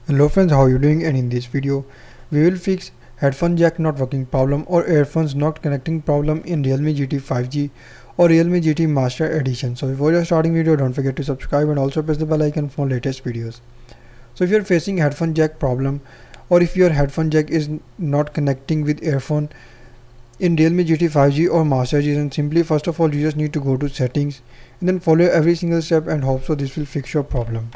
Hello friends, how are you doing? And in this video we will fix headphone jack not working problem or earphones not connecting problem in Realme GT 5G or Realme GT Master Edition. So before you're starting video, don't forget to subscribe and also press the bell icon for latest videos. So if you're facing headphone jack problem or if your headphone jack is not connecting with earphone in Realme GT 5G or Master Edition, simply first of all you just need to go to settings and then follow every single step and hope so this will fix your problem.